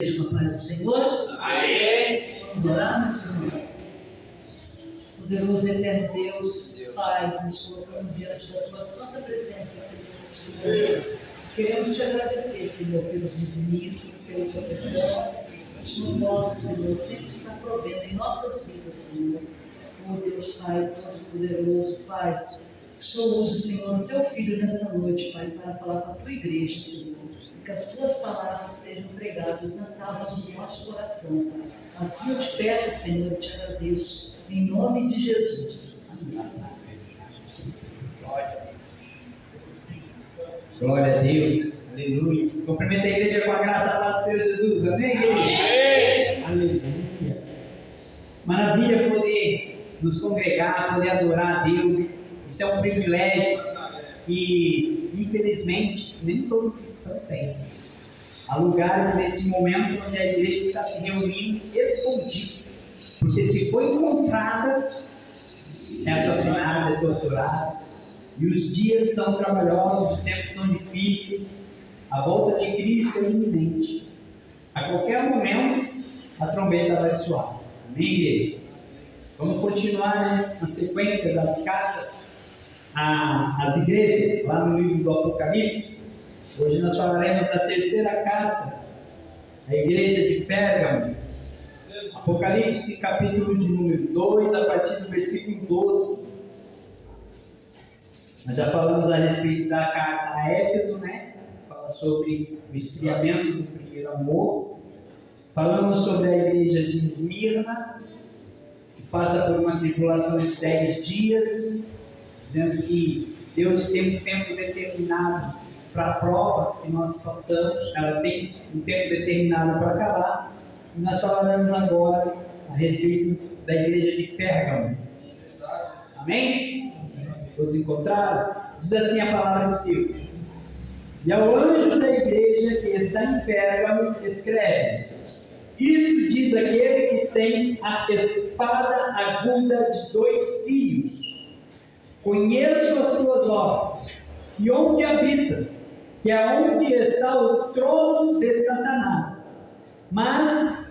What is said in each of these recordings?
Com a paz do Senhor. Amém. Vamos orar, meus irmãos. Poderoso e eterno Deus, Pai, nos colocamos diante da Tua santa presença, Senhor. Queremos te agradecer, Senhor, pelos dizimistas, pelas ofertantes. Nossa, Senhor, sempre está provendo em nossas vidas, Senhor. Oh Deus, Pai, todo-poderoso, Pai. O Senhor use, Senhor, o Teu Filho nesta noite, Pai, para falar com a Tua igreja, Senhor. Que as Tuas palavras sejam pregadas na tábua do nosso coração, Pai. Assim eu te peço, Senhor, eu te agradeço. Em nome de Jesus. Amém. Glória a Deus. Aleluia. Cumprimenta a igreja com a graça da paz do Senhor Jesus. Amém, igreja? Amém. Aleluia. Maravilha poder nos congregar, poder adorar a Deus. Isso é um privilégio que, infelizmente, nem todo cristão tem. Há lugares nesse momento onde a igreja está se reunindo escondida. Porque se foi encontrada, é assassinada, é torturada. E os dias são trabalhosos, os tempos são difíceis. A volta de Cristo é iminente. A qualquer momento, a trombeta vai soar. Amém, igreja? Vamos continuar, na sequência das cartas às igrejas, lá no livro do Apocalipse. Hoje nós falaremos da terceira carta, à igreja de Pérgamo. Apocalipse, capítulo de número 2, a partir do versículo 12. Nós já falamos a respeito da carta a Éfeso, né? Fala sobre o esfriamento do primeiro amor. Falamos sobre a igreja de Esmirna, que passa por uma tribulação de 10 dias, dizendo que Deus tem um tempo determinado para a prova que nós passamos, ela tem um tempo determinado para acabar. E nós falaremos agora a respeito da igreja de Pérgamo. Amém? Todos encontraram? Diz assim a palavra de Deus. E ao anjo da igreja que está em Pérgamo escreve: isto diz aquele que tem a espada aguda de 2 fios. Conheço as tuas obras, e onde habitas, que é onde está o trono de Satanás. Mas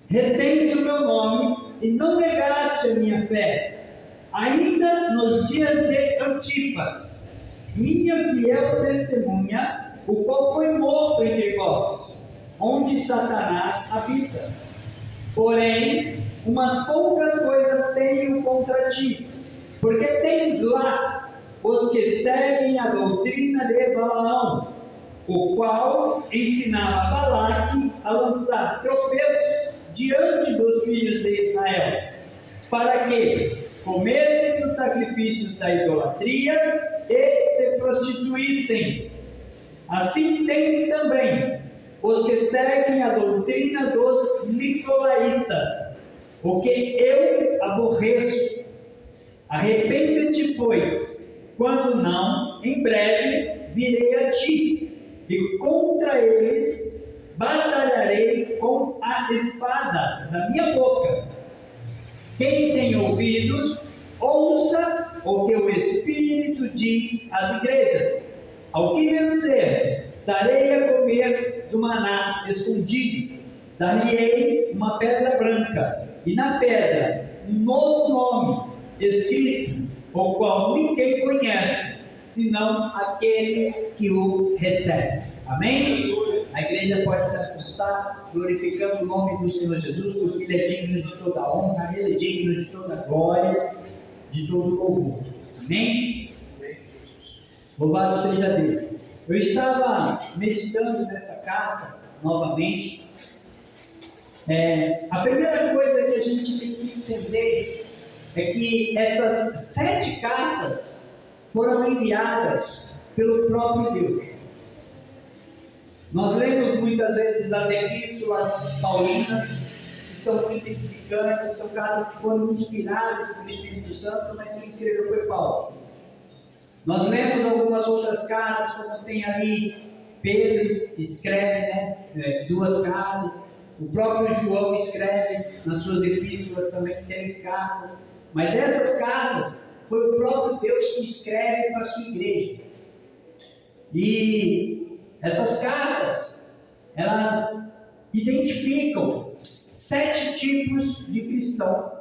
retens o meu nome e não negaste a minha fé, ainda nos dias de Antipas, minha fiel testemunha, o qual foi morto entre vós, onde Satanás habita. Porém, umas poucas coisas tenho contra ti, porque tens lá os que seguem a doutrina de Balaão, o qual ensinava Balaque a lançar tropeços diante dos filhos de Israel, para que comessem os sacrifícios da idolatria e se prostituíssem. Assim tens também os que seguem a doutrina dos nicolaítas, o que eu aborreço. Arrepende-te, pois, quando não, em breve virei a ti, e contra eles batalharei com a espada da minha boca. Quem tem ouvidos, ouça o que o Espírito diz às igrejas. Ao que vencer, darei a comer do maná escondido, dar-lhe-ei uma pedra branca, e na pedra um novo nome escrito, o qual ninguém conhece, senão aquele que o recebe. Amém? A igreja pode se assustar, glorificando o nome do Senhor Jesus, porque Ele é digno de toda honra, Ele é digno de toda glória, de todo louvor. Amém? Louvado seja Deus. Eu estava meditando nessa carta, novamente. A primeira coisa que a gente tem que entender é que essas 7 cartas foram enviadas pelo próprio Deus. Nós lemos muitas vezes as epístolas paulinas, que são muito edificantes, são cartas que foram inspiradas pelo Espírito Santo, mas quem escreveu foi Paulo. Nós lemos algumas outras cartas, como tem ali Pedro, que escreve 2 cartas, o próprio João escreve nas suas epístolas também 3 cartas, mas essas cartas foi o próprio Deus que escreve para a sua igreja. E essas cartas, elas identificam 7 tipos de cristão.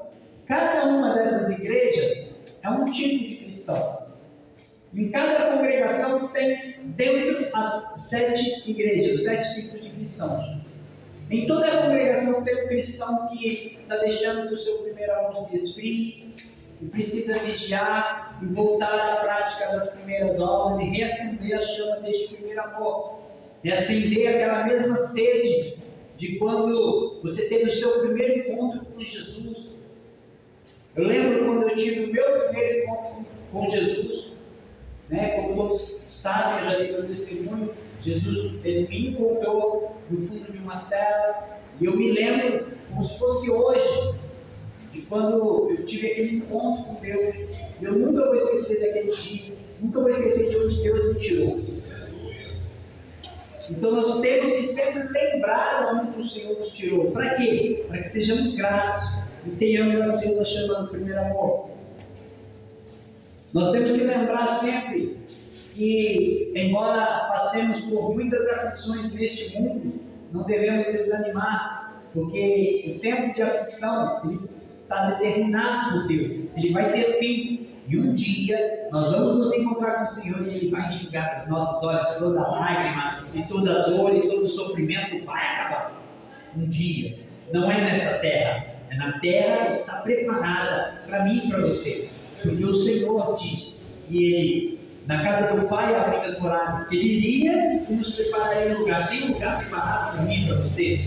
Cada uma dessas igrejas é um tipo de cristão. Em cada congregação tem dentro as 7 igrejas, os 7 tipos de cristãos. Em toda a congregação tem um cristão que está deixando o seu primeiro amor se esfriar, e precisa vigiar e voltar à prática das primeiras obras e reacender a chama deste primeiro amor. Reacender aquela mesma sede de quando você teve o seu primeiro encontro com Jesus. Eu lembro quando eu tive o meu primeiro encontro com Jesus, como todos sabem, eu já dei meu testemunho, Jesus ele me encontrou no fundo de uma cela, e eu me lembro como se fosse hoje, de quando eu tive aquele encontro com Deus. Eu nunca vou esquecer daquele dia, nunca vou esquecer de onde Deus me tirou. Então nós temos que sempre lembrar de onde o Senhor nos tirou. Para quê? Para que sejamos gratos e tenhamos acesa a chama do primeiro amor. Nós temos que lembrar sempre que, embora passemos por muitas aflições neste mundo, não devemos desanimar, porque o tempo de aflição está determinado por Deus, ele vai ter fim. E um dia nós vamos nos encontrar com o Senhor e Ele vai enxugar dos nossos olhos toda lágrima, e toda dor e todo sofrimento vai acabar. Um dia. Não é nessa terra, é na terra que está preparada para mim e para você. Porque o Senhor diz que Ele, na casa do Pai há muitas moradas, que Ele iria e nos prepararia um lugar. Tem um lugar preparado para mim e para você.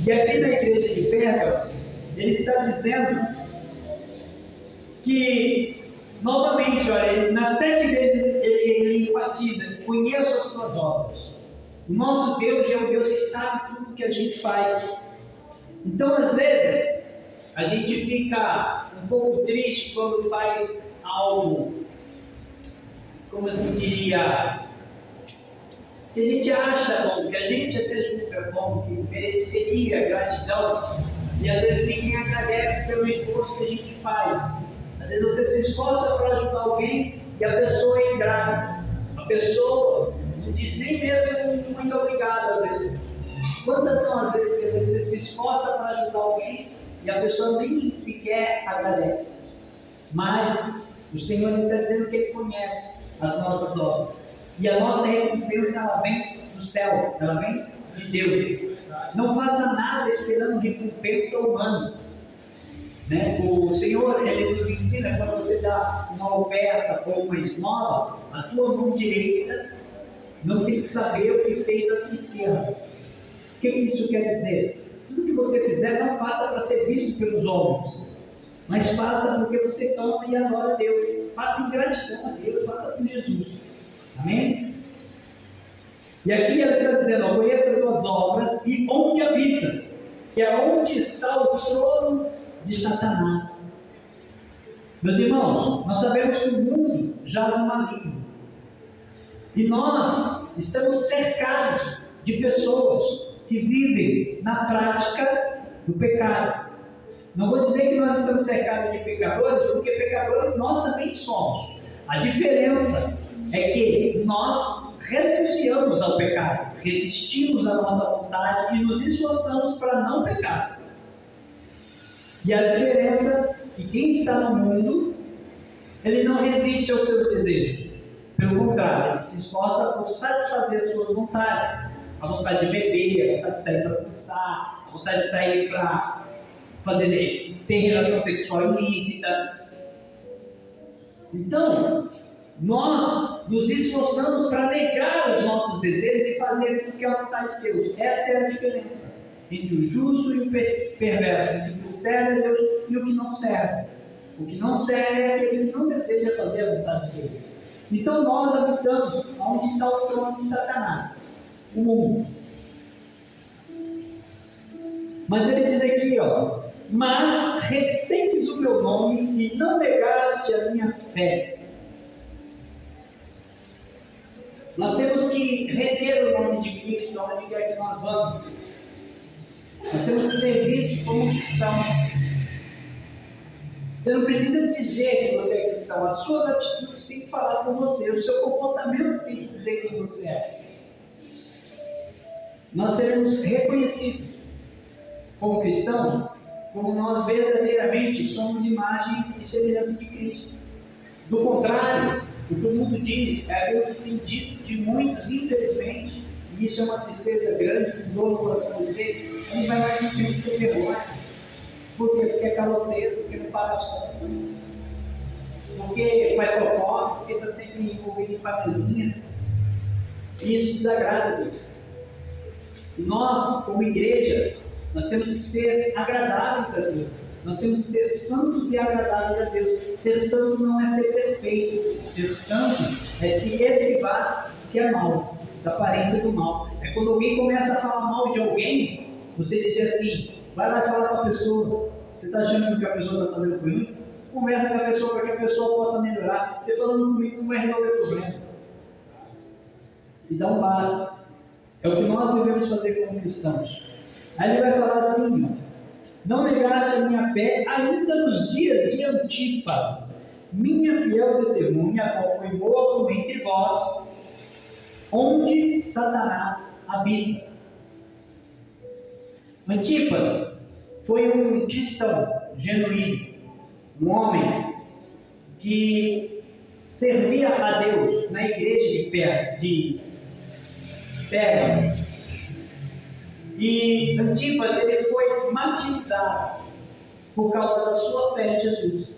E aqui na igreja de Pérgamo, Ele está dizendo que, novamente, olha, nas 7 vezes ele enfatiza: conheço as tuas obras. O nosso Deus é um Deus que sabe tudo que a gente faz. Então, às vezes, a gente fica um pouco triste quando faz algo, como assim diria, que a gente acha bom, que a gente até julga bom, que mereceria gratidão, e às vezes ninguém agradece pelo esforço que a gente faz. Às vezes você se esforça para ajudar alguém e a pessoa é ingrata. A pessoa não diz nem mesmo muito obrigado, às vezes. Quantas são as vezes que às vezes você se esforça para ajudar alguém e a pessoa nem sequer agradece? Mas o Senhor está dizendo que Ele conhece as nossas obras. E a nossa recompensa, ela vem do céu, ela vem de Deus. Não faça nada esperando recompensa humana. O Senhor, Ele nos ensina, quando você dá uma oferta ou uma esmola, a tua mão direita não tem que saber o que fez a tua esquerda. O que isso quer dizer? Tudo que você fizer, não faça para ser visto pelos homens, mas faça porque você ama e adora a Deus. Faça em gratidão a Deus, faça com Jesus. Amém? E aqui Ele está dizendo: conheça as tuas obras e onde habitas, que é onde está o trono de Satanás. Meus irmãos, nós sabemos que o mundo jaz no maligno. E nós estamos cercados de pessoas que vivem na prática do pecado. Não vou dizer que nós estamos cercados de pecadores, porque pecadores nós também somos. A diferença é que nós renunciamos ao pecado, resistimos à nossa vontade e nos esforçamos para não pecar. E a diferença é que quem está no mundo, ele não resiste aos seus desejos. Pelo contrário, ele se esforça por satisfazer as suas vontades. A vontade de beber, a vontade de sair para dançar, a vontade de sair para ter relação sexual ilícita. Então, nós nos esforçamos para negar os nossos desejos e fazer aquilo que é a vontade de Deus. Essa é a diferença entre o justo e o perverso, entre o que serve a Deus e o que não serve. O que não serve é aquele que não deseja fazer a vontade de Deus. Então nós habitamos onde está o trono de Satanás, o mundo. Mas ele diz aqui, mas retens o meu nome e não negaste a minha fé. Nós temos que reter o nome de Cristo onde quer que nós vamos. Nós temos que ser vistos como cristãos. Você não precisa dizer que você é cristão. As suas atitudes têm que falar com você. O seu comportamento tem que dizer quem você é. nós seremos reconhecidos como cristãos, como nós verdadeiramente somos imagem e semelhança de Cristo. Do contrário, o que o mundo diz é aquilo que tem dito de muitos, infelizmente, e isso é uma tristeza grande, com dor no coração dizer, a gente vai mais em frente sem vergonha. Por quê? Porque é caloteiro, porque não paga as contas, porque faz fofoca, porque está sempre envolvido em panelinhas. E isso desagrada a Deus. E nós, como igreja, nós temos que ser agradáveis a Deus. Nós temos que ser santos e agradáveis a Deus. Ser santo não é ser perfeito. Ser santo é se esquivar do que é mal, da aparência do mal. É quando alguém começa a falar mal de alguém, você dizer assim, vai lá falar com a pessoa. Você está achando que a pessoa está fazendo ruim? Conversa com a pessoa para que a pessoa possa melhorar. Você falando comigo não vai resolver o problema. E dá um basta. É o que nós devemos fazer como cristãos. Aí ele vai falar assim, ó, não negaste a minha fé ainda nos dias de Antipas, minha fiel testemunha, a qual foi morto entre vós, onde Satanás habita. Antipas foi um cristão genuíno, um homem que servia a Deus na igreja de Pérgamo. E Antipas ele foi martirizado por causa da sua fé em Jesus.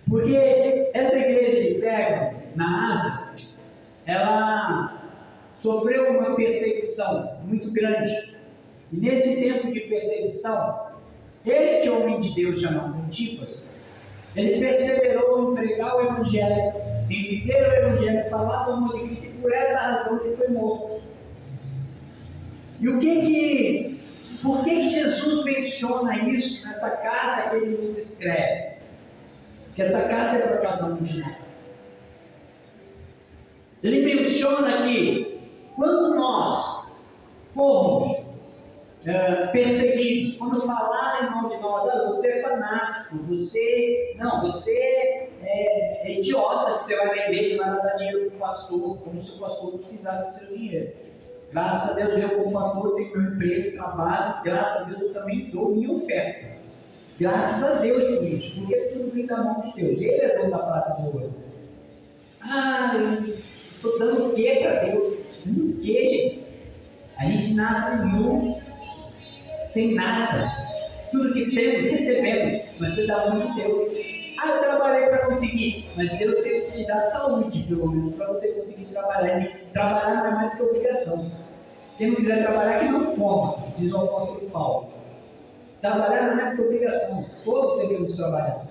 Porque essa igreja de Pérgamo, na Ásia, ela sofreu uma perseguição muito grande. E nesse tempo de perseguição, este homem de Deus chamado Antipas, ele perseverou em pregar o Evangelho, em viver o Evangelho, falar do amor de Cristo, e por essa razão ele foi morto. E por que Jesus menciona isso nessa carta que ele nos escreve? Que essa carta é para cada um de nós. Ele menciona que quando nós formos perseguidos, quando falarem mal de nós, você é fanático, você é idiota, que você vai na igreja e vai dar dinheiro para o pastor, como se o pastor precisasse do seu dinheiro. Graças a Deus, eu como pastor tenho meu emprego, trabalho, graças a Deus eu também dou minha oferta. Graças a Deus por isso, porque tudo vem da mão de Deus. Ele é dono da prata e do ouro. Eu estou dando o que para Deus? Dando o que, gente? A gente nasce nu, sem nada. Tudo que temos, recebemos, mas Deus dá muito de Deus. Eu trabalhei para conseguir, mas Deus teve que te dar saúde, pelo menos, para você conseguir trabalhar. E trabalhar não é mais do que obrigação. Quem não quiser trabalhar, que não coma, diz o apóstolo Paulo. Trabalhar não é mais do que obrigação, todos devemos trabalhar.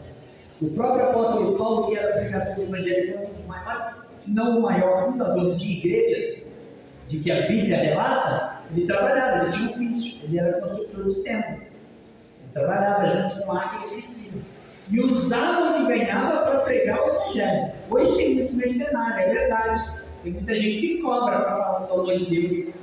O próprio apóstolo Paulo, que era pregador do Evangelho, um dos maiores, se não o maior fundador de igrejas, de que a Bíblia relata, ele trabalhava, ele tinha um ofício, ele era construtor dos templos. Ele trabalhava junto com máquina e Priscila. E usava o que ganhava para pregar o Evangelho. Hoje tem muito mercenário, é verdade. Tem muita gente que cobra para falar do amor de Deus.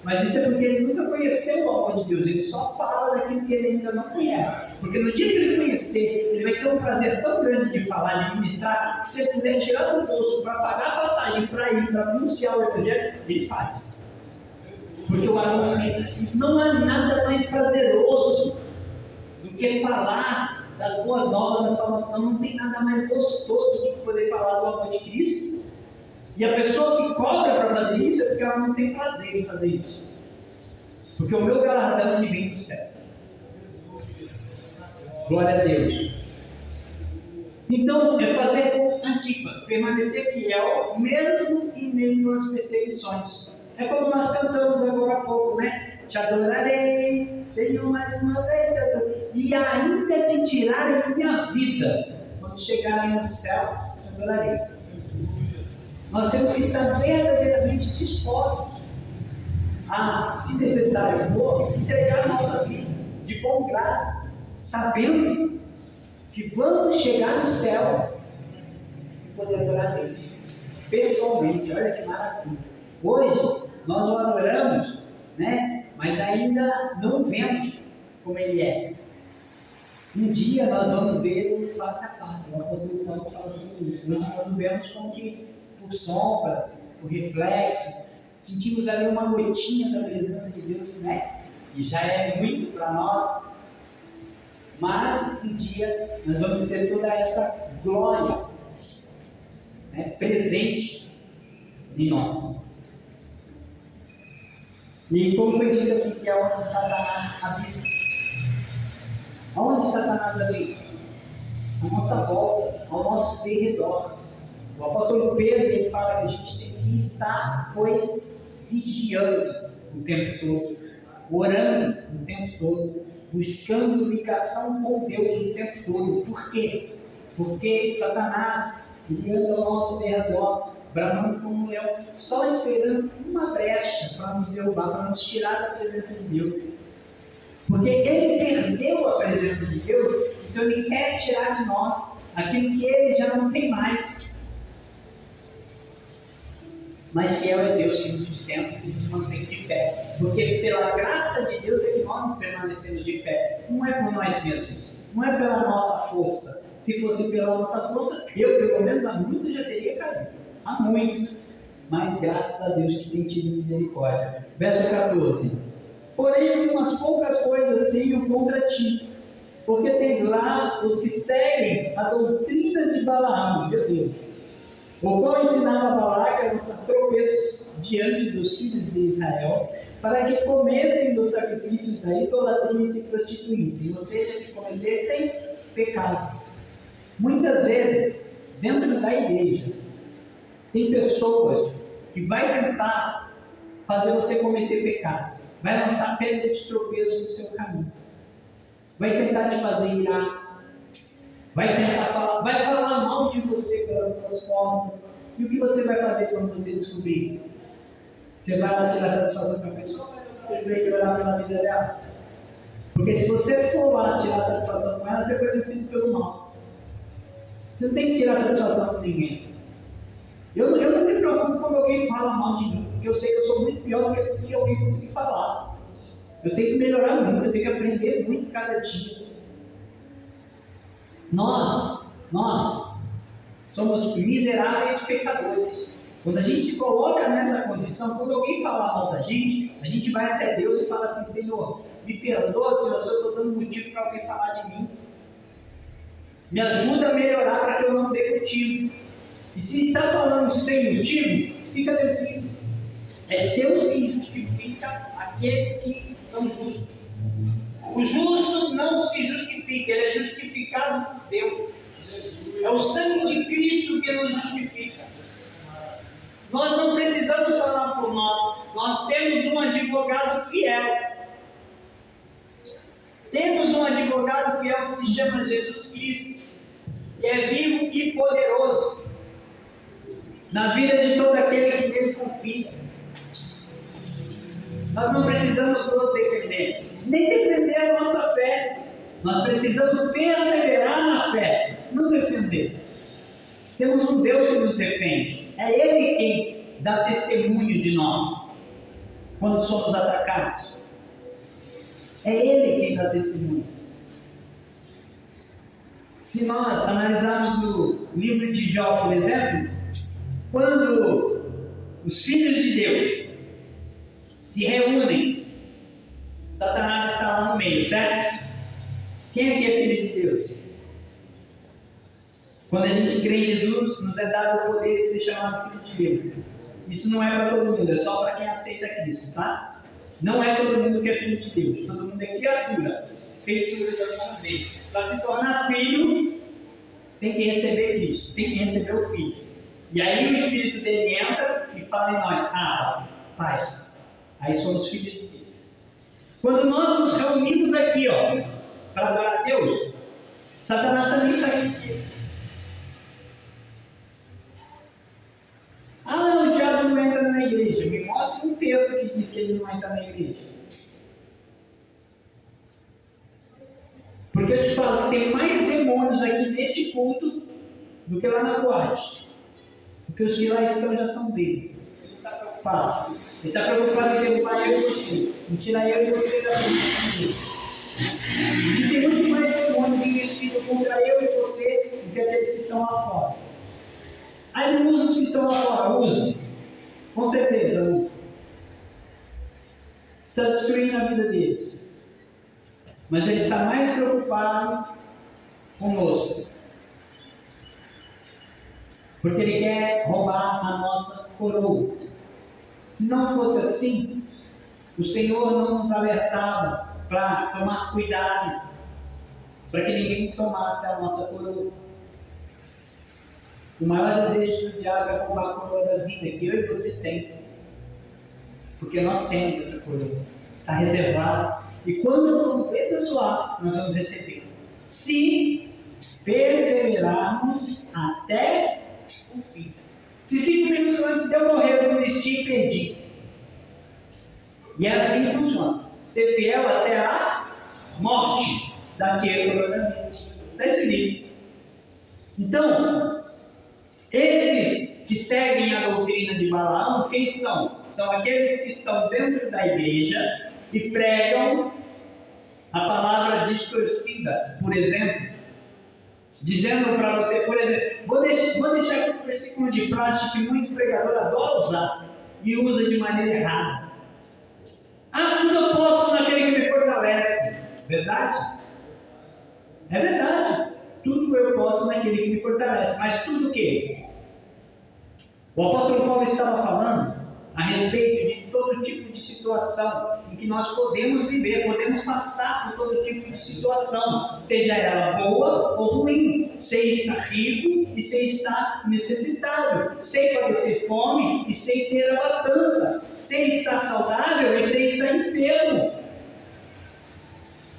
Mas isso é porque ele nunca conheceu o amor de Deus. Ele só fala daquilo que ele ainda não conhece. Porque no dia que ele conhecer, ele vai ter um prazer tão grande de falar, de ministrar, que se ele puder tirar do bolso para pagar a passagem para ir, para anunciar o Evangelho, ele faz. Porque o amor não há nada mais prazeroso do que falar das boas novas da salvação. Não tem nada mais gostoso do que poder falar do amor de Cristo. E a pessoa que cobra para fazer isso é porque ela não tem prazer em fazer isso. Porque o meu galardão me vem do céu. Glória a Deus. Então, é fazer com Antipas, permanecer fiel, mesmo em meio às perseguições. É como nós cantamos agora há pouco, né? Te adorarei, Senhor, mais uma vez, e ainda que tirarem minha vida, quando chegarem no céu, te adorarei. Nós temos que estar verdadeiramente dispostos a, se necessário for, entregar a nossa vida de bom grado, sabendo que vamos chegar no céu e poder adorar a Deus. Pessoalmente, olha que maravilha. Hoje, nós o adoramos, né? Mas ainda não vemos como Ele é. Um dia nós vamos ver Ele face a face. O apóstolo Paulo fala assim isso. Hoje nós não vemos como que por sombras, por reflexo, sentimos ali uma gotinha da presença de Deus, né? E já é muito para nós. Mas um dia nós vamos ter toda essa glória, né, presente em nós. E como foi dito aqui, que é onde Satanás habita. Aonde Satanás habita? À nossa volta, ao nosso derredor. O apóstolo Pedro, ele fala que a gente tem que estar, pois, vigiando o tempo todo, orando o tempo todo, buscando ligação com Deus o tempo todo. Por quê? Porque Satanás, ele anda ao nosso derredor, bramando como um leão, só esperando uma brecha para nos derrubar, para nos tirar da presença de Deus. Porque ele perdeu a presença de Deus, então ele quer tirar de nós aquilo que ele já não tem mais. Mas fiel é Deus que nos sustenta e nos mantém de pé. Porque pela graça de Deus é que nós permanecemos de pé. Não é por nós mesmos, não é pela nossa força. Se fosse pela nossa força, eu pelo menos há muito já teria caído. Há muito. Mas graças a Deus que tem tido misericórdia. Verso 14. Porém, umas poucas coisas tenho contra ti, porque tens lá os que seguem a doutrina de Balaão, meu Deus, o qual ensinava a Balaque a lançar tropeços diante dos filhos de Israel, para que comessem dos sacrifícios da idolatria e se prostituíssem, ou seja, que cometessem pecado. Muitas vezes, dentro da igreja, tem pessoas que vai tentar fazer você cometer pecado, vai lançar pedra de tropeço no seu caminho, vai tentar te fazer irar, vai falar mal de você pelas suas costas. E o que você vai fazer quando você descobrir? Você vai lá tirar satisfação com a pessoa ou vai melhorar pela vida dela? Porque se você for lá tirar satisfação com ela, você foi vencido pelo mal. Você não tem que tirar satisfação com ninguém. Eu não me preocupo quando alguém fala mal de mim, porque eu sei que eu sou muito pior do que alguém conseguir falar. Eu tenho que melhorar muito, eu tenho que aprender muito cada dia. Nós somos miseráveis pecadores. Quando a gente se coloca nessa condição, quando alguém fala mal da gente vai até Deus e fala assim: Senhor, me perdoa se eu estou dando motivo para alguém falar de mim. Me ajuda a melhorar para que eu não dê motivo. E se está falando sem motivo, fica tranquilo. É Deus quem justifica aqueles que são justos. O justo não se justifica, ele é justificado por Deus. É o sangue de Cristo que nos justifica. Nós não precisamos falar por nós temos um advogado fiel. Temos um advogado fiel que se chama Jesus Cristo, que é vivo e poderoso na vida de todo aquele que nele confia. Nós não precisamos nos defender, nem defender a nossa fé. Nós precisamos perseverar na fé, não defender. Temos um Deus que nos defende. É Ele quem dá testemunho de nós quando somos atacados. É Ele quem dá testemunho. Se nós analisarmos no livro de Jó, por exemplo, quando os filhos de Deus se reúnem, Satanás está lá no meio, certo? Quem aqui é filho de Deus? Quando a gente crê em Jesus, nos é dado o poder de ser chamado filho de Deus. Isso não é para todo mundo, é só para quem aceita Cristo, tá? Não é todo mundo que é filho de Deus, todo mundo é criatura, feitura das mãos dele. Para se tornar filho, tem que receber Cristo, tem que receber o Filho. E aí o Espírito dele entra e fala em nós: Pai. Aí somos filhos de Deus. Quando nós nos reunimos aqui, para adorar a Deus, Satanás também está aqui. O diabo não entra na igreja. Me mostre um texto que diz que ele não entra na igreja. Porque eu te falo que tem mais demônios aqui neste culto do que lá na boate. Porque os que lá estão já são dele. Ele não está preocupado. Ele está preocupado em derrubar eu e você. Em tirar eu e você da vida. E tem muito mais demônios investidos contra eu e você do que aqueles que estão lá fora. Aí não usa os que estão lá fora, usa. Com certeza usa. está destruindo a vida deles. Mas ele está mais preocupado conosco. Porque ele quer roubar a nossa coroa. Se não fosse assim, o Senhor não nos alertava para tomar cuidado, para que ninguém tomasse a nossa coroa. O maior desejo do diabo é roubar a coroa da vida que eu e você tem. Porque nós temos essa coroa. Está reservada. E quando o trombeta soar, nós vamos receber. Se perseverarmos até o fim. Se 5 minutos antes de eu morrer eu desistir e perdi. E é assim que funciona. Ser fiel até a morte daquele protagonista. Está escrito. Então, esses que seguem a doutrina de Balaão, quem são? São aqueles que estão dentro da igreja e pregam a palavra distorcida, por exemplo, dizendo para você, por exemplo, vou deixar aqui um versículo de prática que muito pregador adora usar e usa de maneira errada. Tudo eu posso naquele que me fortalece. Verdade? É verdade. Tudo eu posso naquele que me fortalece. Mas tudo o quê? O apóstolo Paulo estava falando a respeito de todo tipo de situação em que nós podemos viver, podemos passar por todo tipo de situação, seja ela boa ou ruim, sem estar rico e sem estar necessitado, sem padecer fome e sem ter abastança, sem estar saudável e sem estar enfermo.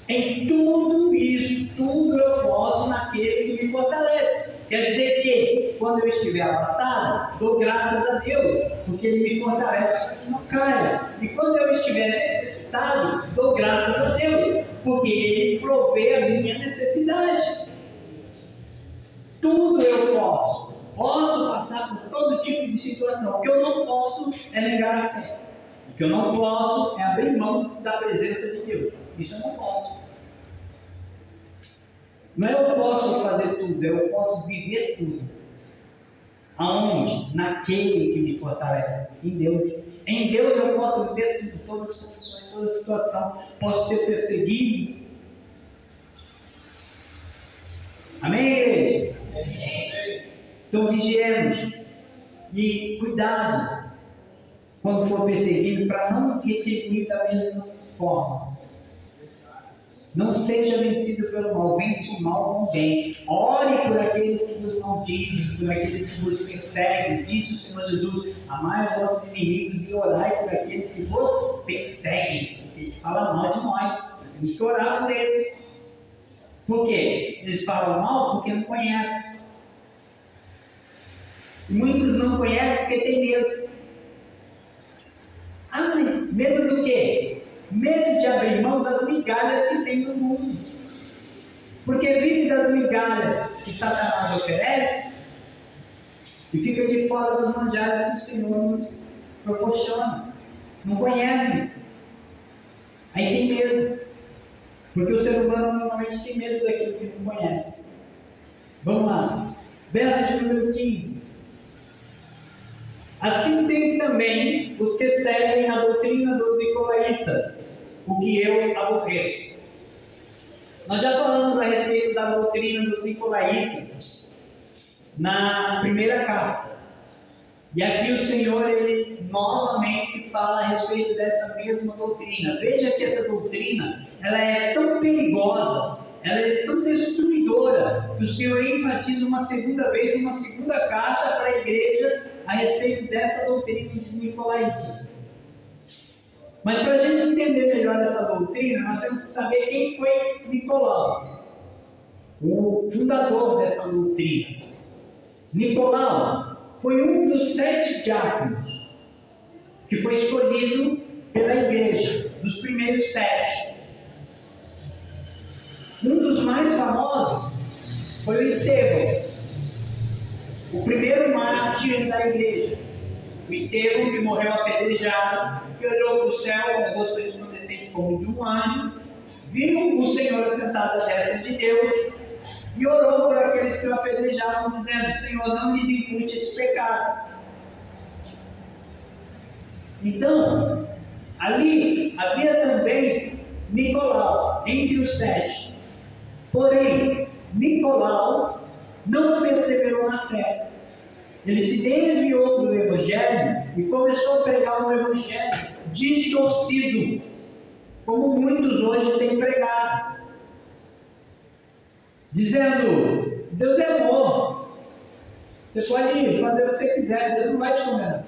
Em tudo isso, tudo eu posso naquele que me fortalece. Quer dizer que, quando eu estiver abastado, dou graças a Deus, porque Ele me fortalece para que não caia. E quando eu estiver necessitado, dou graças a Deus, porque Ele provê a minha necessidade. Tudo eu posso. Posso passar por todo tipo de situação. O que eu não posso é negar a fé. O que eu não posso é abrir mão da presença de Deus. Isso eu não posso. Não é eu posso fazer tudo, eu posso viver tudo. Aonde? Naquele que me fortalece. Em Deus. Em Deus eu posso viver tudo, todas as condições, toda a situação. Posso ser perseguido. Amém, igreja? Então vigiemos. E cuidado quando for perseguido para não retribuir da mesma forma. Não seja vencido pelo mal, vence o mal com o bem. Ore por aqueles que vos maldizem, por aqueles que vos perseguem. Disse o Senhor Jesus: amai os vossos inimigos e orai por aqueles que vos perseguem. Eles falam mal de nós, temos que orar por eles. Por quê? Eles falam mal porque não conhecem. Muitos não conhecem porque têm medo. Mas medo do quê? Medo de abrir mão das migalhas que tem no mundo. Porque vive das migalhas que Satanás oferece e fica de fora dos manjares que o Senhor nos proporciona. Não conhece. Aí tem medo. Porque o ser humano normalmente tem medo daquilo que não conhece. Vamos lá. Verso de número 15. Assim tens também os que seguem a doutrina dos nicolaítas, o que eu aborreço. Nós já falamos a respeito da doutrina dos nicolaítas na primeira carta. E aqui o Senhor, Ele novamente fala a respeito dessa mesma doutrina. Veja que essa doutrina, ela é tão perigosa, ela é tão destruidora, que o Senhor enfatiza uma segunda vez, uma segunda carta para a igreja a respeito dessa doutrina dos nicolaítas. Mas para a gente entender melhor essa doutrina, nós temos que saber quem foi Nicolau, o fundador dessa doutrina. Nicolau foi um dos 7 diáconos que foi escolhido pela igreja, dos primeiros 7. Um dos mais famosos foi o Estevão, o primeiro mártir da igreja. O Estevão, que morreu apedrejado, que olhou para o céu com o rosto resplandecente como de um anjo, viu o Senhor assentado à destra de Deus e orou por aqueles que o apedrejavam, dizendo: Senhor, não lhes impute esse pecado. Então, Ali havia também Nicolau, entre os 7. Porém, Nicolau não perseverou na fé. Ele se desviou do Evangelho e começou a pregar um Evangelho distorcido, como muitos hoje têm pregado, dizendo: Deus é amor, você pode fazer o que você quiser, Deus não vai te condenar.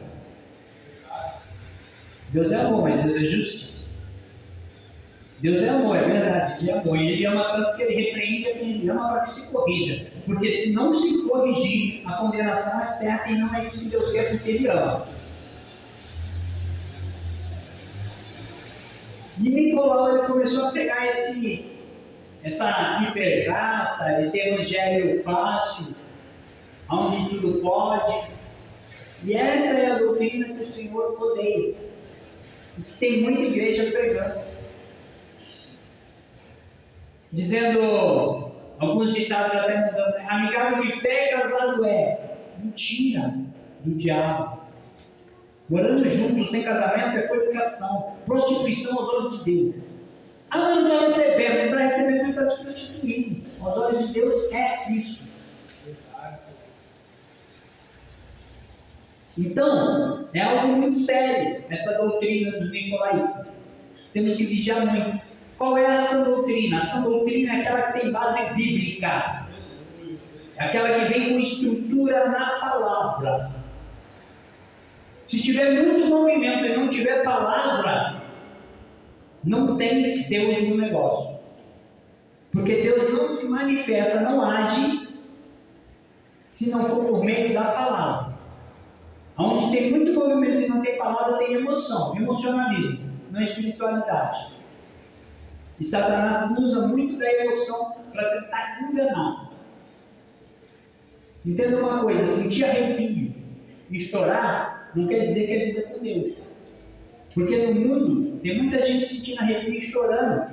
Deus é amor, mas Deus é justiça. Deus é amor, é verdade, Ele é amor. E Ele ama tanto que Ele repreende a quem Ele ama para que se corrija. Porque se não se corrigir, a condenação é certa e não é isso que Deus quer, porque Ele ama. E Nicolau, ele começou a pegar essa hipergraça, esse evangelho fácil, onde tudo pode. E essa é a doutrina que o Senhor odeia. E que tem muita igreja pregando. Dizendo, alguns ditados até mudando, amigável de fé, casado é. Mentira do diabo. Morando juntos sem casamento é fornicação, prostituição aos olhos de Deus. Ah, mas não está recebendo, não está se prostituindo. Aos olhos de Deus é isso. Então, é algo muito sério, essa doutrina dos nicolaítas. Temos que vigiar muito. Qual é a sã doutrina? A sã doutrina é aquela que tem base bíblica. É aquela que vem com estrutura na palavra. Se tiver muito movimento e não tiver palavra, não tem Deus no negócio. Porque Deus não se manifesta, não age, se não for por meio da palavra. Onde tem muito movimento e não tem palavra, tem emoção, emocionalismo, não é espiritualidade. E Satanás usa muito da emoção para tentar enganar. Entenda uma coisa, sentir arrepio e estourar não quer dizer que é vida com Deus. Porque no mundo tem muita gente sentindo arrepio e chorando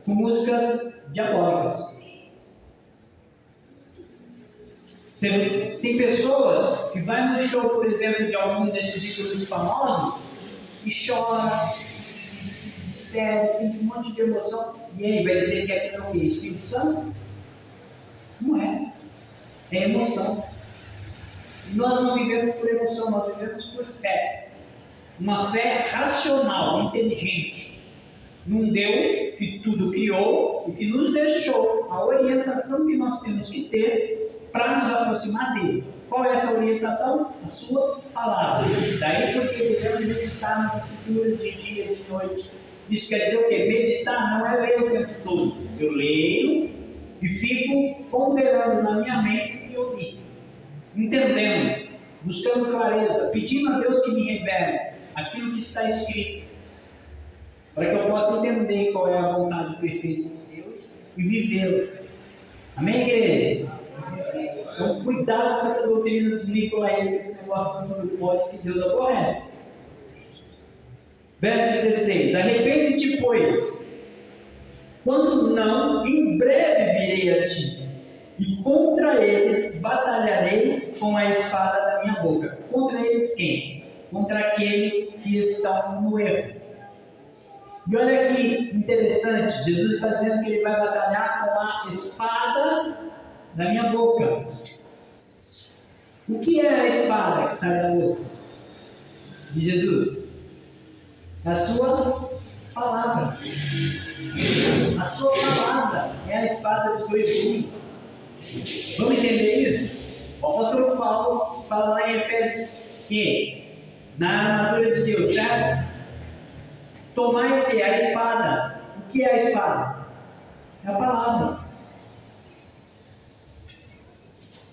com músicas diabólicas. Tem pessoas que vai no show, por exemplo, de algum desses ídolos famosos e chora, sente um monte de emoção, e aí vai dizer que aquilo é o quê? Espírito Santo? Não é. É emoção. E nós não vivemos por emoção, nós vivemos por fé. Uma fé racional, inteligente, num Deus que tudo criou e que nos deixou a orientação que nós temos que ter para nos aproximar dele. Qual é essa orientação? A sua palavra. Daí porque devemos meditar nas escrituras de dia e de noite. Isso quer dizer o quê? Meditar não é ler o tempo todo. Eu leio e fico ponderando na minha mente o que eu li, entendendo, buscando clareza, pedindo a Deus que me revele aquilo que está escrito, para que eu possa entender qual é a vontade perfeita de Deus e vivê-la. Amém, igreja? Então, cuidado com essa doutrina dos nicolaítas, esse negócio do tudo pode que Deus aborrece. Verso 16: arrepende-te, pois, quando não, em breve virei a ti, e contra eles batalharei com a espada da minha boca. Contra eles quem? Contra aqueles que estão no erro. E olha que interessante, Jesus está dizendo que ele vai batalhar com a espada da minha boca. O que é a espada que sai da boca de Jesus? A sua palavra. A sua palavra é a espada dos dois gumes. Vamos entender isso? O apóstolo Paulo fala lá em Efésios que na armadura de Deus, certo? Tomai a espada. O que é a espada? É a palavra.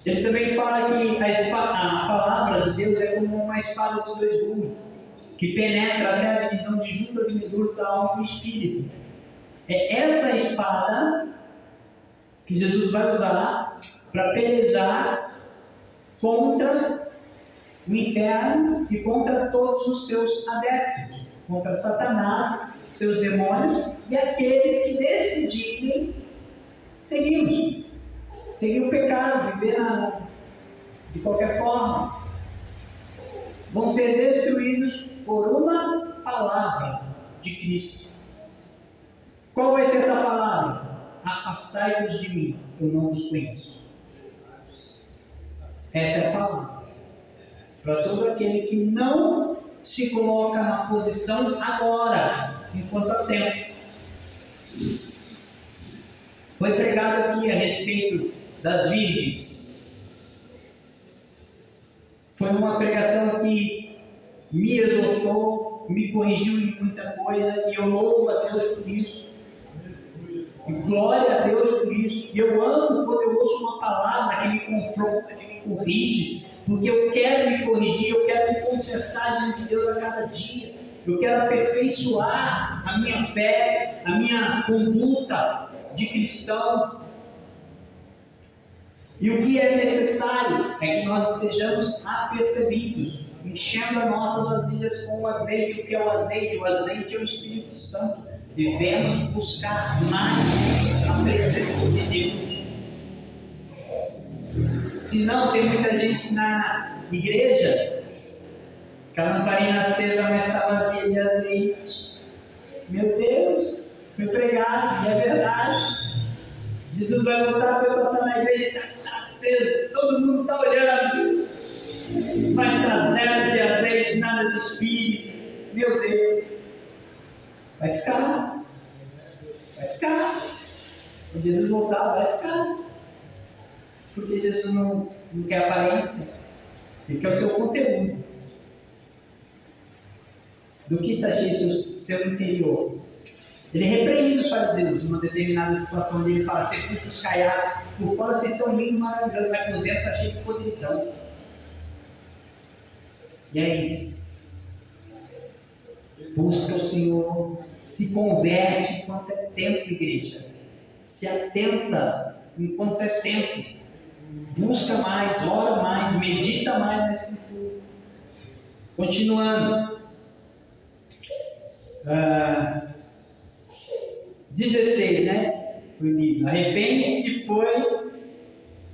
Ele também fala que a palavra de Deus é como uma espada dos dois gumes, que penetra até a divisão de juntas e medulas da alma e do espírito. É essa espada que Jesus vai usar para pelejar contra o inferno e contra todos os seus adeptos, contra Satanás, seus demônios e aqueles que decidirem seguir o pecado, viver de qualquer forma. Vão ser destruídos por uma palavra. palavra de Cristo. Qual vai ser essa palavra? Afastai-vos de mim, eu não vos conheço. Essa é a palavra. Para todo aquele que não se coloca na posição agora, enquanto há tempo. Foi pregado aqui a respeito das virgens. Foi uma pregação que me exortou, me corrigiu em muita coisa, e eu louvo a Deus por isso. E glória a Deus por isso. E eu amo quando eu ouço uma palavra que me confronta, que me corrige, porque eu quero me corrigir, eu quero me consertar diante de Deus a cada dia. Eu quero aperfeiçoar a minha fé, a minha conduta de cristão. E o que é necessário é que nós estejamos apercebidos, enchendo as nossas vasilhas com o azeite. O que é o azeite? O azeite é o Espírito Santo. Devemos buscar mais a presença de Deus. Se não, tem muita gente na igreja, com a lamparina acesa, mas está vazia de azeite. Meu Deus, foi pregado, e é verdade. Jesus vai voltar, a pessoa está na igreja, está acesa, todo mundo está olhando, mas está zero de azeite, nada de espírito. Meu Deus, vai ficar. Quando Jesus voltar, vai ficar. Porque Jesus não quer aparência, ele quer o seu conteúdo. Do que está cheio o seu interior. Ele repreende os fariseus numa determinada situação, onde ele fala: sepulcros caiados, por fora vocês estão lindos, maravilhosos, mas por dentro está cheio de podridão. E aí? Busca o Senhor, se converte enquanto é tempo, igreja. Se atenta enquanto é tempo. Busca mais, ora mais, medita mais na Escritura. Continuando. 16, né? Foi dito: arrepende-te, pois,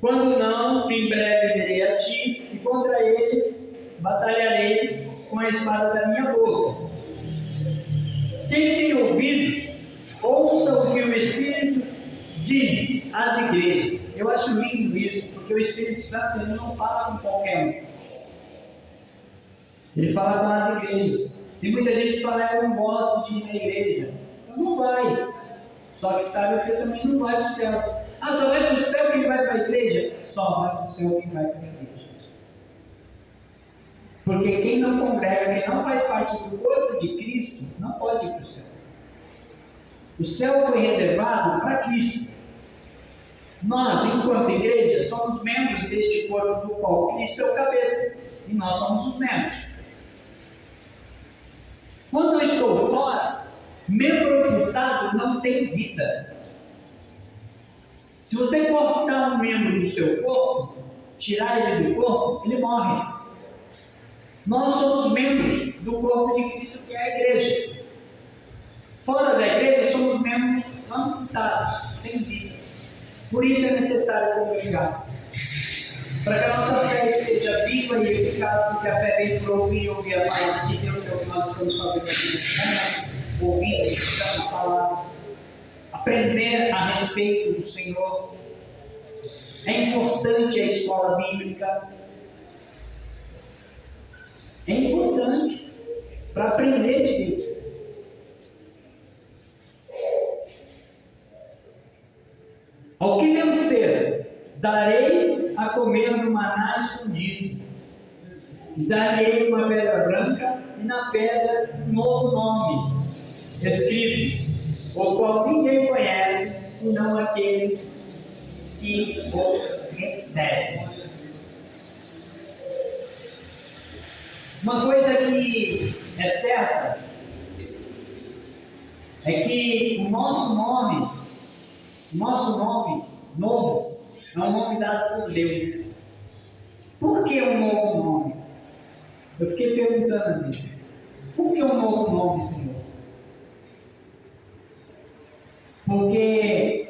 quando não, em breve virei a ti, e contra eles batalharei com a espada da minha boca. Quem tem ouvido, ouça o que o Espírito diz às igrejas. Eu acho lindo isso, porque o Espírito Santo ele não fala com qualquer um. Ele fala com as igrejas. Tem muita gente que fala: eu não gosto de ir na igreja. Então não vai. Só que sabe que você também não vai para o céu. Ah, só vai para o céu quem vai para a igreja? Só vai para o céu quem vai para a igreja. Porque quem não congrega, quem não faz parte do corpo de Cristo, não pode ir para o céu. O céu foi reservado para Cristo. Nós, enquanto igreja, somos membros deste corpo do qual Cristo é o cabeça. E nós somos os membros. Quando eu estou fora, membro amputado não tem vida. Se você cortar um membro do seu corpo, tirar ele do corpo, ele morre. Nós somos membros do corpo de Cristo, que é a igreja. Fora da igreja, somos membros amputados, sem vida. Por isso é necessário congregar. Para que a nossa fé esteja viva e eficaz, porque a fé vem para ouvir e ouvir a palavra de Deus, que é o que nós estamos fazendo aqui. Ouvindo, escutando a palavra. Aprender a respeito do Senhor. É importante a escola bíblica. É importante para aprender de Deus. Ao que vencer, darei a comer no maná escondido. Darei uma pedra branca e na pedra um novo nome escrito, o qual ninguém conhece, senão aquele que o recebe. Uma coisa que é certa é que o nosso nome novo é um nome dado por Deus. Por que um novo nome? Eu fiquei perguntando a mim: por que um novo nome, Senhor? Porque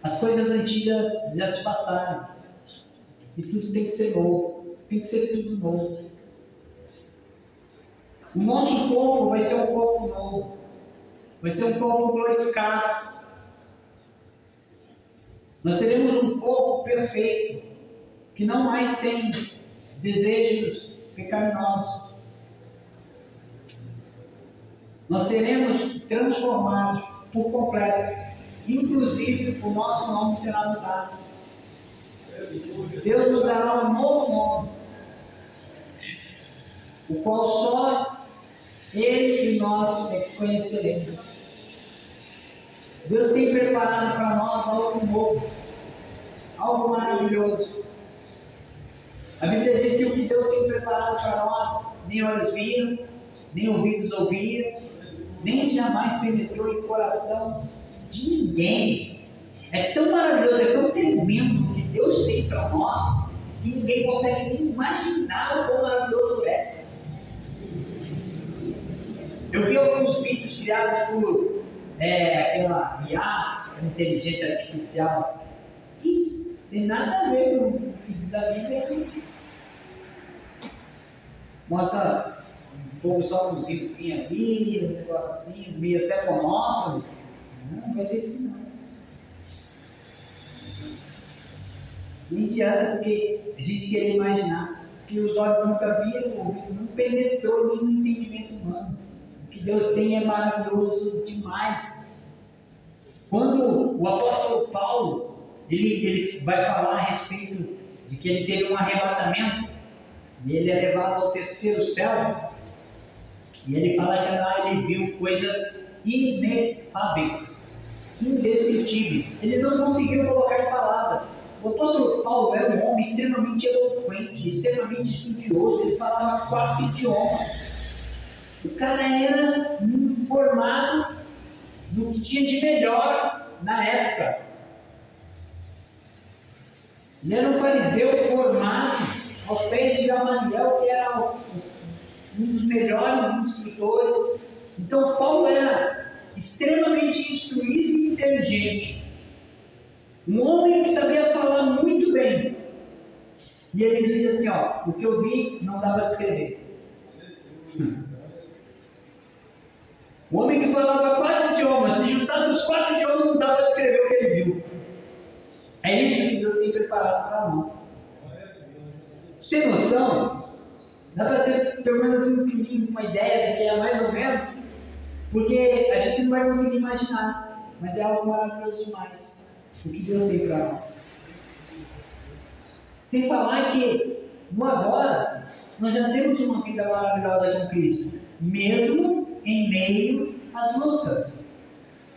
as coisas antigas já se passaram e tudo tem que ser novo, tem que ser tudo novo. O nosso corpo vai ser um corpo novo. Vai ser um corpo glorificado. Nós teremos um corpo perfeito, que não mais tem desejos pecaminosos. Nós seremos transformados por completo. Inclusive, o nosso nome será mudado. Deus nos dará um novo nome, o qual só Ele e nós é que conheceremos. Deus tem preparado para nós algo novo, algo maravilhoso. A Bíblia diz que o que Deus tem preparado para nós, nem olhos viram, nem ouvidos ouviram, nem jamais penetrou em coração de ninguém. É tão maravilhoso, é tão tremendo o que Deus tem para nós, que ninguém consegue nem imaginar o quão maravilhoso é. Eu vi alguns vídeos criados por aquela IA, inteligência artificial, que tem nada a ver com o que diz a Bíblia. Mostra um pouco só um riozinho ali, um negócio assim, meio até monótono. Não vai ser assim não. Não adianta, porque a gente querer imaginar que os olhos nunca viram, o ouvido não penetrou nem no entendimento humano. O que Deus tem é maravilhoso demais. Quando o apóstolo Paulo ele vai falar a respeito de que ele teve um arrebatamento e ele é levado ao terceiro céu, e ele fala que lá ele viu coisas inefáveis, indescritíveis. Ele não conseguiu colocar em palavras. O apóstolo Paulo era um homem extremamente eloquente, extremamente estudioso, ele falava 4 idiomas. O cara era formado no que tinha de melhor na época. Ele era um fariseu formado aos pés de Gamaliel, que era um dos melhores instrutores. Então Paulo era extremamente instruído e inteligente. Um homem que sabia falar muito bem. E ele diz assim, ó, o que eu vi não dá para descrever. O homem que falava 4 idiomas, se juntasse os 4 idiomas, não dá para descrever o que ele viu. É isso que Deus tem preparado para nós. Tem noção? Dá para ter pelo menos assim, uma ideia do que é mais ou menos? Porque a gente não vai conseguir imaginar, mas é algo maravilhoso demais o que Deus tem para nós. Sem falar que no agora nós já temos uma vida maravilhosa com Cristo, mesmo em meio às lutas,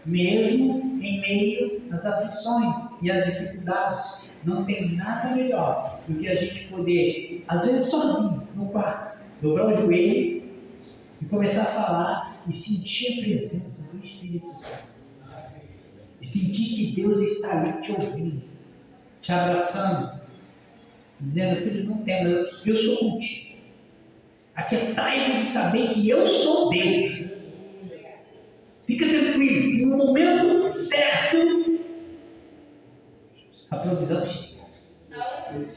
mesmo em meio às aflições e às dificuldades. Não tem nada melhor do que a gente poder, às vezes sozinho, no quarto, dobrar o joelho e começar a falar e sentir a presença do Espírito Santo. E sentir que Deus está ali te ouvindo, te abraçando, dizendo, filho, não tema, eu sou contigo. Aquietai-vos de saber que eu sou Deus. Fica tranquilo, no momento certo, a provisão chega.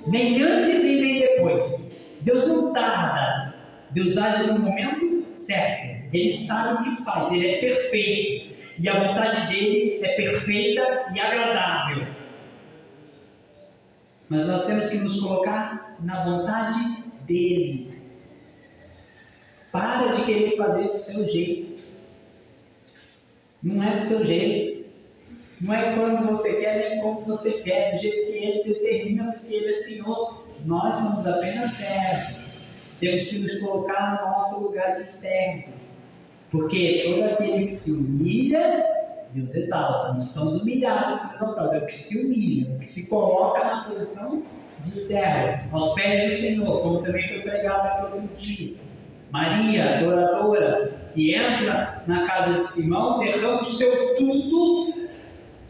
Nem antes e nem depois. Deus não tarda. Deus age no momento certo. Ele sabe o que faz, ele é perfeito. E a vontade dele é perfeita e agradável. Mas nós temos que nos colocar na vontade dele. Para de querer fazer do seu jeito. Não é do seu jeito. Não é quando você quer, nem como você quer, do jeito que ele determina, porque ele é Senhor. Nós somos apenas servos. Temos que nos colocar no nosso lugar de servo. Porque todo aquele que se humilha, Deus exalta. Nós somos humilhados e exaltados. É o que se humilha, o que se coloca na posição de servo, aos pés do Senhor, como também foi pregado aqui outro dia. Maria, adoradora, que entra na casa de Simão, derrama o seu tudo,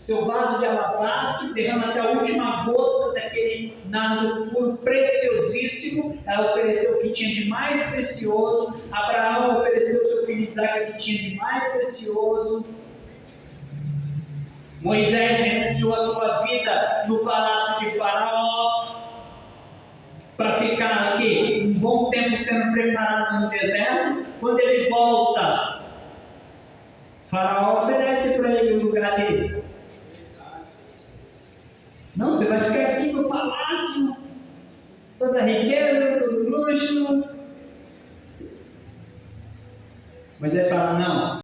seu vaso de alabastro, derrama até a última gota daquele nardo puro, preciosíssimo. Ela ofereceu o que tinha de mais precioso. Abraão ofereceu o seu filho Isaac, o que tinha de mais precioso. Moisés renunciou a sua vida no palácio de Faraó para ficar aqui um bom tempo sendo preparado no deserto. Quando ele volta, Faraó oferece para ele o lugar dele. Não, você vai ficar aqui no palácio, toda riqueza, todo luxo. Moisés fala, não,